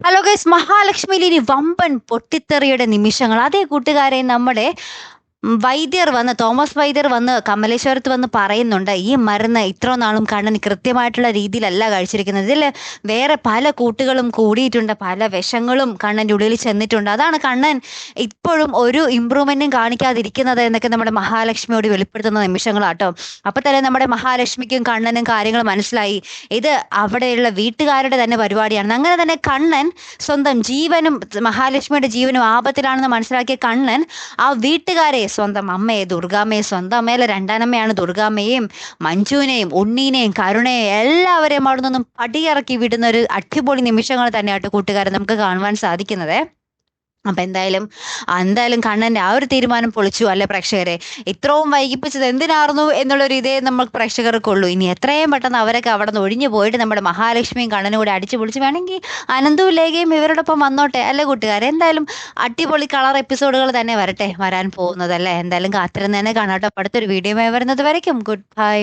Hello guys, മഹാലക്ഷ്മിയിൽ ഇനി വമ്പൻ പൊട്ടിത്തെറിയുടെ നിമിഷങ്ങൾ. അതേ കൂട്ടുകാരെ, നമ്മുടെ വൈദ്യർ വന്ന്, തോമസ് വൈദ്യർ വന്ന് കമലേശ്വരത്ത് വന്ന് പറയുന്നുണ്ട്, ഈ മരുന്ന് ഇത്ര നാളും കണ്ണൻ കൃത്യമായിട്ടുള്ള രീതിയിലല്ല കഴിച്ചിരിക്കുന്നത്. ഇതിൽ വേറെ പല കൂട്ടുകളും കൂടിയിട്ടുണ്ട്, പല വിഷങ്ങളും കണ്ണൻ്റെ ഉള്ളിൽ ചെന്നിട്ടുണ്ട്. അതാണ് കണ്ണൻ ഇപ്പോഴും ഒരു ഇമ്പ്രൂവ്മെന്റും കാണിക്കാതിരിക്കുന്നത് എന്നൊക്കെ നമ്മുടെ മഹാലക്ഷ്മിയോട് വെളിപ്പെടുത്തുന്ന നിമിഷങ്ങളാട്ടോ. അപ്പൊ തന്നെ നമ്മുടെ മഹാലക്ഷ്മിക്കും കണ്ണനും കാര്യങ്ങൾ മനസ്സിലായി. ഇത് അവിടെയുള്ള വീട്ടുകാരുടെ തന്നെ പരിപാടിയാണ്. അങ്ങനെ തന്നെ കണ്ണൻ സ്വന്തം ജീവനും, മഹാലക്ഷ്മിയുടെ ജീവനും ആപത്തിലാണെന്ന് മനസ്സിലാക്കിയ കണ്ണൻ ആ വീട്ടുകാരെ, സ്വന്തം അമ്മയെ ദുർഗാമ്മയെ, സ്വന്തം അമ്മയിലെ രണ്ടാനമ്മയാണ് ദുർഗാമ്മയെയും മഞ്ജുവിനെയും ഉണ്ണീനെയും കരുണയെയും എല്ലാവരെയും അവിടെ നിന്നും പടിയിറക്കി വിടുന്ന ഒരു അടിപൊളി നിമിഷങ്ങൾ തന്നെയായിട്ട് കൂട്ടുകാരെ നമുക്ക് കാണുവാൻ സാധിക്കുന്നത്. അപ്പൊ എന്തായാലും കണ്ണന്റെ ആ ഒരു തീരുമാനം പൊളിച്ചു അല്ലെ പ്രേക്ഷകരെ. ഇത്രയും വൈകിപ്പിച്ചത് എന്തിനായിരുന്നു എന്നുള്ളൊരു ഇതേ നമ്മൾ പ്രേക്ഷകർക്കുള്ളൂ. ഇനി എത്രയും പെട്ടെന്ന് അവരൊക്കെ അവിടെ നിന്ന് ഒഴിഞ്ഞു പോയിട്ട് നമ്മുടെ മഹാലക്ഷ്മിയും കണ്ണനും കൂടെ അടിച്ചു പൊളിച്ച് വേണമെങ്കിൽ അനന്തവും ലേഖയും ഇവരോടൊപ്പം വന്നോട്ടെ അല്ലെ കൂട്ടുകാരെ. എന്തായാലും അടിപൊളി കളർ എപ്പിസോഡുകൾ തന്നെ വരാൻ പോകുന്നതല്ലേ. എന്തായാലും കാത്തിരുന്ന് തന്നെ കാണാട്ടോ. അടുത്തൊരു വീഡിയോ വരുന്നത് വരയ്ക്കും ഗുഡ് ബൈ.